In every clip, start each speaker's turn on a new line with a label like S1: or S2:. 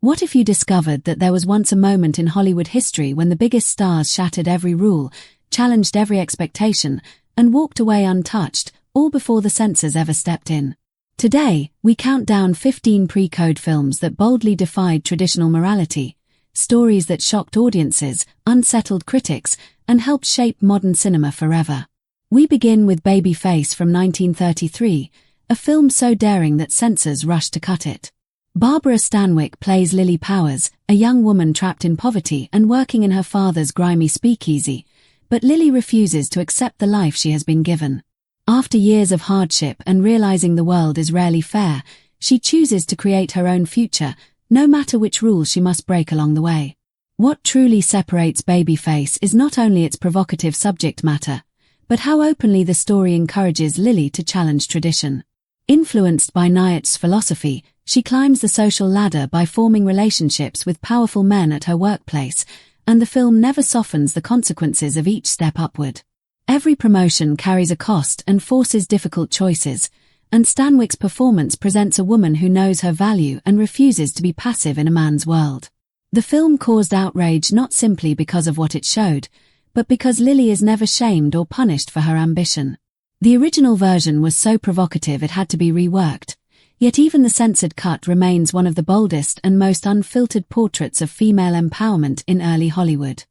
S1: What if you discovered that there was once a moment in Hollywood history when the biggest stars shattered every rule, challenged every expectation, and walked away untouched, all before the censors ever stepped in? Today, we count down 15 pre-code films that boldly defied traditional morality, stories that shocked audiences, unsettled critics, and helped shape modern cinema forever. We begin with Babyface from 1933, a film so daring that censors rushed to cut it. Barbara Stanwyck plays Lily Powers, a young woman trapped in poverty and working in her father's grimy speakeasy, but Lily refuses to accept the life she has been given. After years of hardship and realizing the world is rarely fair, she chooses to create her own future, no matter which rules she must break along the way. What truly separates Babyface is not only its provocative subject matter, but how openly the story encourages Lily to challenge tradition. Influenced by Nietzsche's philosophy, she climbs the social ladder by forming relationships with powerful men at her workplace, and the film never softens the consequences of each step upward. Every promotion carries a cost and forces difficult choices, and Stanwyck's performance presents a woman who knows her value and refuses to be passive in a man's world. The film caused outrage not simply because of what it showed, but because Lily is never shamed or punished for her ambition. The original version was so provocative it had to be reworked, yet even the censored cut remains one of the boldest and most unfiltered portraits of female empowerment in early Hollywood.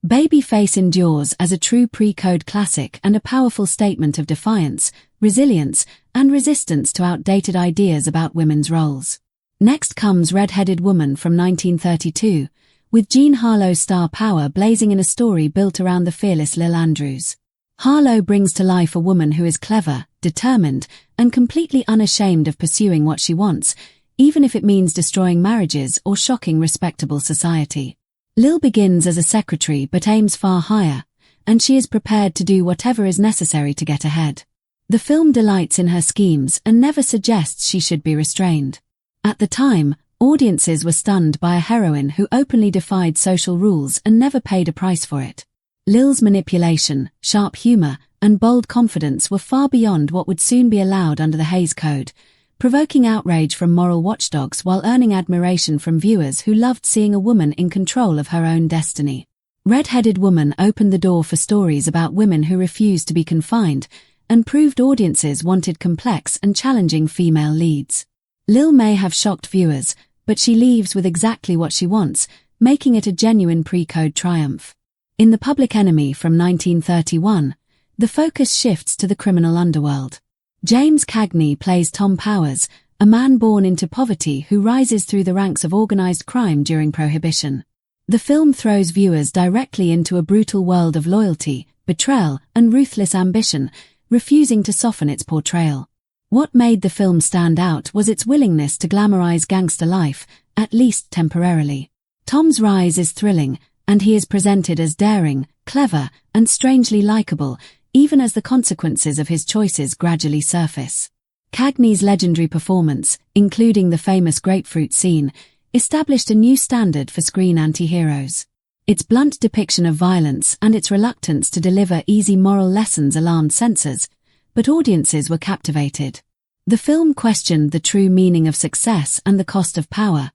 S1: Babyface endures as a true pre-code classic and a powerful statement of defiance, resilience, and resistance to outdated ideas about women's roles. Next comes Red-Headed Woman from 1932, with Jean Harlow's star power blazing in a story built around the fearless Lil Andrews. Harlow brings to life a woman who is clever, determined, and completely unashamed of pursuing what she wants, even if it means destroying marriages or shocking respectable society. Lil begins as a secretary but aims far higher, and she is prepared to do whatever is necessary to get ahead. The film delights in her schemes and never suggests she should be restrained. At the time, audiences were stunned by a heroine who openly defied social rules and never paid a price for it. Lil's manipulation, sharp humor, and bold confidence were far beyond what would soon be allowed under the Hays Code, provoking outrage from moral watchdogs while earning admiration from viewers who loved seeing a woman in control of her own destiny. Red-Headed Woman opened the door for stories about women who refused to be confined, and proved audiences wanted complex and challenging female leads. Lil may have shocked viewers, but she leaves with exactly what she wants, making it a genuine pre-code triumph. In The Public Enemy from 1931, the focus shifts to the criminal underworld. James Cagney plays Tom Powers, a man born into poverty who rises through the ranks of organized crime during Prohibition. The film throws viewers directly into a brutal world of loyalty, betrayal, and ruthless ambition, refusing to soften its portrayal. What made the film stand out was its willingness to glamorize gangster life, at least temporarily. Tom's rise is thrilling, and he is presented as daring, clever, and strangely likable, even as the consequences of his choices gradually surface. Cagney's legendary performance, including the famous grapefruit scene, established a new standard for screen anti-heroes. Its blunt depiction of violence and its reluctance to deliver easy moral lessons alarmed censors, but audiences were captivated. The film questioned the true meaning of success and the cost of power,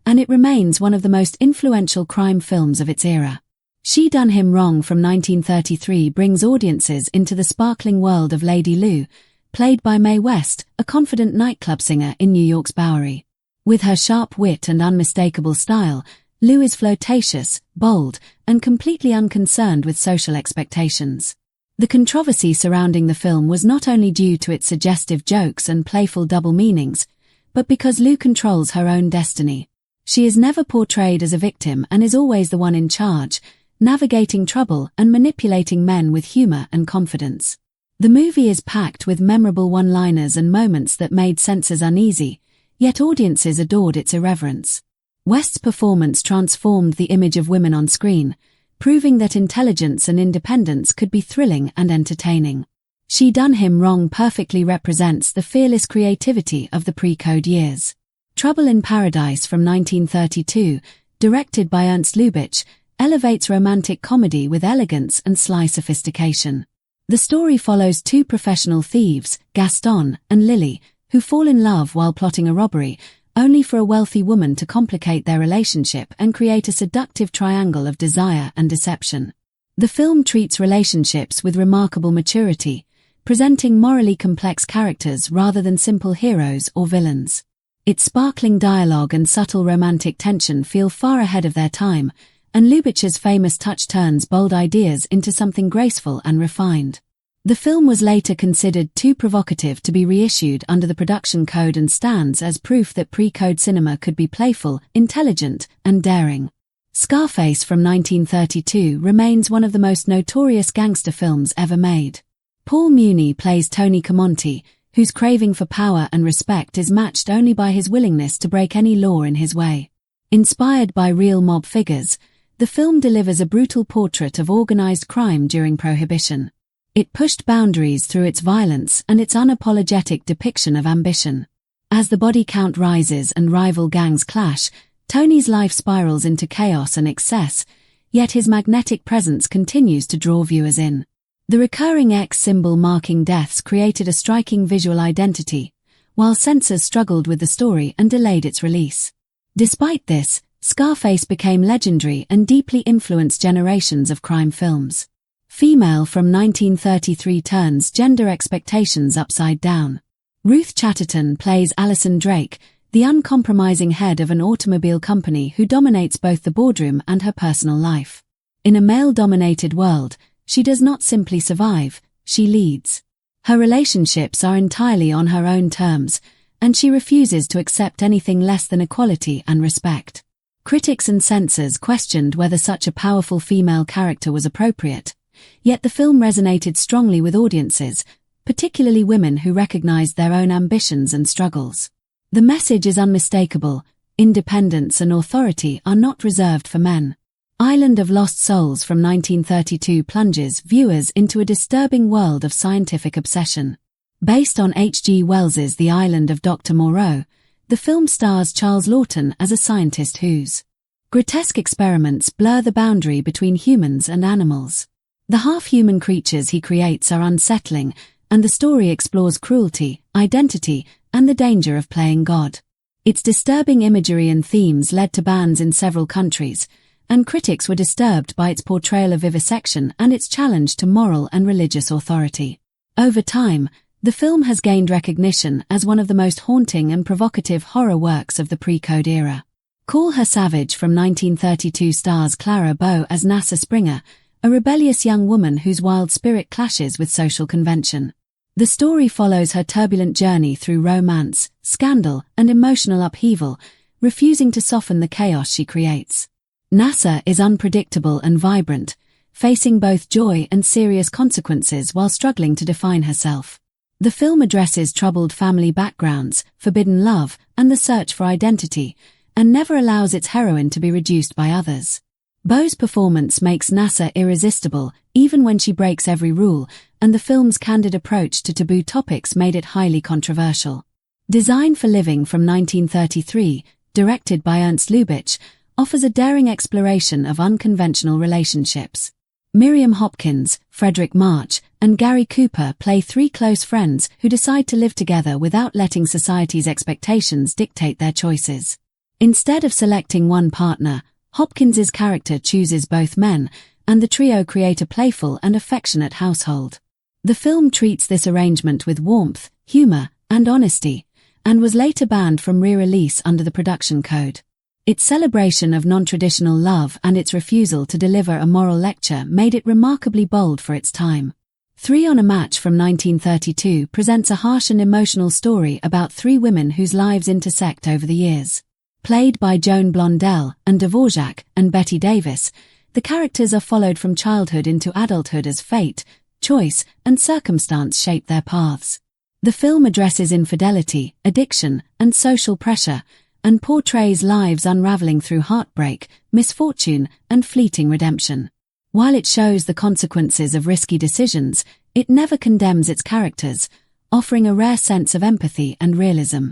S1: and it remains one of the most influential crime films of its era. She Done Him Wrong from 1933 brings audiences into the sparkling world of Lady Lou, played by Mae West, a confident nightclub singer in New York's Bowery. With her sharp wit and unmistakable style, Lou is flirtatious, bold, and completely unconcerned with social expectations. The controversy surrounding the film was not only due to its suggestive jokes and playful double meanings, but because Lou controls her own destiny. She is never portrayed as a victim and is always the one in charge, navigating trouble and manipulating men with humor and confidence. The movie is packed with memorable one-liners and moments that made censors uneasy, yet audiences adored its irreverence. West's performance transformed the image of women on screen, proving that intelligence and independence could be thrilling and entertaining. She Done Him Wrong perfectly represents the fearless creativity of the pre-code years. Trouble in Paradise from 1932, directed by Ernst Lubitsch, elevates romantic comedy with elegance and sly sophistication. The story follows two professional thieves, Gaston and Lily, who fall in love while plotting a robbery, only for a wealthy woman to complicate their relationship and create a seductive triangle of desire and deception. The film treats relationships with remarkable maturity, presenting morally complex characters rather than simple heroes or villains. Its sparkling dialogue and subtle romantic tension feel far ahead of their time, and Lubitsch's famous touch turns bold ideas into something graceful and refined. The film was later considered too provocative to be reissued under the production code and stands as proof that pre-code cinema could be playful, intelligent, and daring. Scarface from 1932 remains one of the most notorious gangster films ever made. Paul Muni plays Tony Camonte, whose craving for power and respect is matched only by his willingness to break any law in his way. Inspired by real mob figures, the film delivers a brutal portrait of organized crime during Prohibition. It pushed boundaries through its violence and its unapologetic depiction of ambition. As the body count rises and rival gangs clash, Tony's life spirals into chaos and excess, yet his magnetic presence continues to draw viewers in. The recurring X symbol marking deaths created a striking visual identity, while censors struggled with the story and delayed its release. Despite this, Scarface became legendary and deeply influenced generations of crime films. Female from 1933 turns gender expectations upside down. Ruth Chatterton plays Alison Drake, the uncompromising head of an automobile company who dominates both the boardroom and her personal life. In a male-dominated world, she does not simply survive, she leads. Her relationships are entirely on her own terms, and she refuses to accept anything less than equality and respect. Critics and censors questioned whether such a powerful female character was appropriate, yet the film resonated strongly with audiences, particularly women who recognized their own ambitions and struggles. The message is unmistakable: independence and authority are not reserved for men. Island of Lost Souls from 1932 plunges viewers into a disturbing world of scientific obsession. Based on H.G. Wells's The Island of Dr. Moreau, the film stars Charles Laughton as a scientist whose grotesque experiments blur the boundary between humans and animals. The half-human creatures he creates are unsettling, and the story explores cruelty, identity, and the danger of playing God. Its disturbing imagery and themes led to bans in several countries, and critics were disturbed by its portrayal of vivisection and its challenge to moral and religious authority. Over time, the film has gained recognition as one of the most haunting and provocative horror works of the pre-code era. Call Her Savage from 1932 stars Clara Bow as Nasa Springer, a rebellious young woman whose wild spirit clashes with social convention. The story follows her turbulent journey through romance, scandal, and emotional upheaval, refusing to soften the chaos she creates. Nasa is unpredictable and vibrant, facing both joy and serious consequences while struggling to define herself. The film addresses troubled family backgrounds, forbidden love, and the search for identity, and never allows its heroine to be reduced by others. Bow's performance makes Nasa irresistible, even when she breaks every rule, and the film's candid approach to taboo topics made it highly controversial. Design for Living from 1933, directed by Ernst Lubitsch, offers a daring exploration of unconventional relationships. Miriam Hopkins, Frederick March, and Gary Cooper play three close friends who decide to live together without letting society's expectations dictate their choices. Instead of selecting one partner, Hopkins's character chooses both men, and the trio create a playful and affectionate household. The film treats this arrangement with warmth, humor, and honesty, and was later banned from re-release under the production code. Its celebration of non-traditional love and its refusal to deliver a moral lecture made it remarkably bold for its time. 3 on a Match from 1932 presents a harsh and emotional story about 3 women whose lives intersect over the years. Played by Joan Blondell and Dvorak and Betty Davis, the characters are followed from childhood into adulthood as fate, choice, and circumstance shape their paths. The film addresses infidelity, addiction, and social pressure, and portrays lives unraveling through heartbreak, misfortune, and fleeting redemption. While it shows the consequences of risky decisions, it never condemns its characters, offering a rare sense of empathy and realism.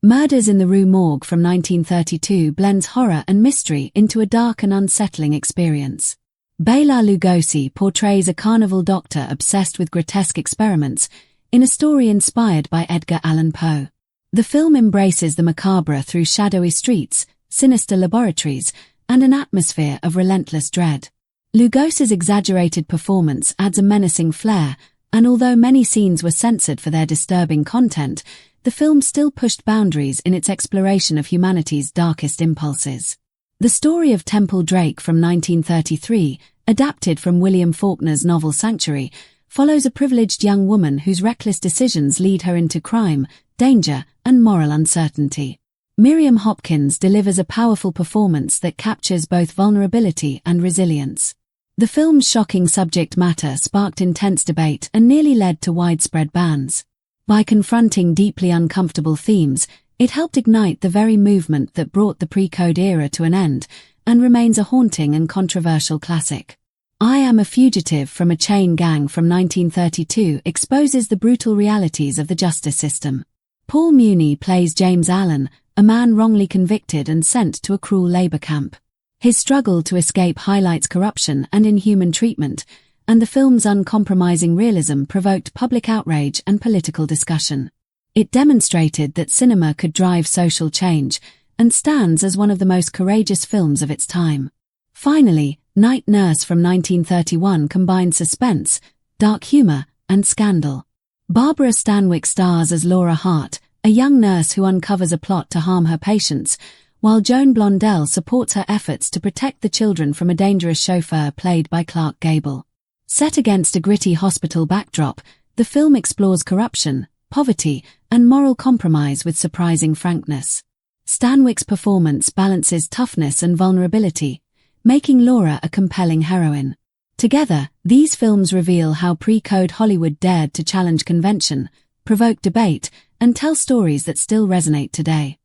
S1: Murders in the Rue Morgue from 1932 blends horror and mystery into a dark and unsettling experience. Bela Lugosi portrays a carnival doctor obsessed with grotesque experiments, in a story inspired by Edgar Allan Poe. The film embraces the macabre through shadowy streets, sinister laboratories, and an atmosphere of relentless dread. Lugosi's exaggerated performance adds a menacing flair, and although many scenes were censored for their disturbing content, the film still pushed boundaries in its exploration of humanity's darkest impulses. The story of Temple Drake from 1933, adapted from William Faulkner's novel Sanctuary, follows a privileged young woman whose reckless decisions lead her into crime, danger, and moral uncertainty. Miriam Hopkins delivers a powerful performance that captures both vulnerability and resilience. The film's shocking subject matter sparked intense debate and nearly led to widespread bans. By confronting deeply uncomfortable themes, it helped ignite the very movement that brought the pre-code era to an end, and remains a haunting and controversial classic. I Am a Fugitive from a Chain Gang from 1932 exposes the brutal realities of the justice system. Paul Muni plays James Allen, a man wrongly convicted and sent to a cruel labor camp. His struggle to escape highlights corruption and inhuman treatment, and the film's uncompromising realism provoked public outrage and political discussion. It demonstrated that cinema could drive social change, and stands as one of the most courageous films of its time. Finally, Night Nurse from 1931 combined suspense, dark humor, and scandal. Barbara Stanwyck stars as Laura Hart, a young nurse who uncovers a plot to harm her patients, while Joan Blondell supports her efforts to protect the children from a dangerous chauffeur played by Clark Gable. Set against a gritty hospital backdrop, the film explores corruption, poverty, and moral compromise with surprising frankness. Stanwyck's performance balances toughness and vulnerability, making Laura a compelling heroine. Together, these films reveal how pre-code Hollywood dared to challenge convention, provoke debate, and tell stories that still resonate today.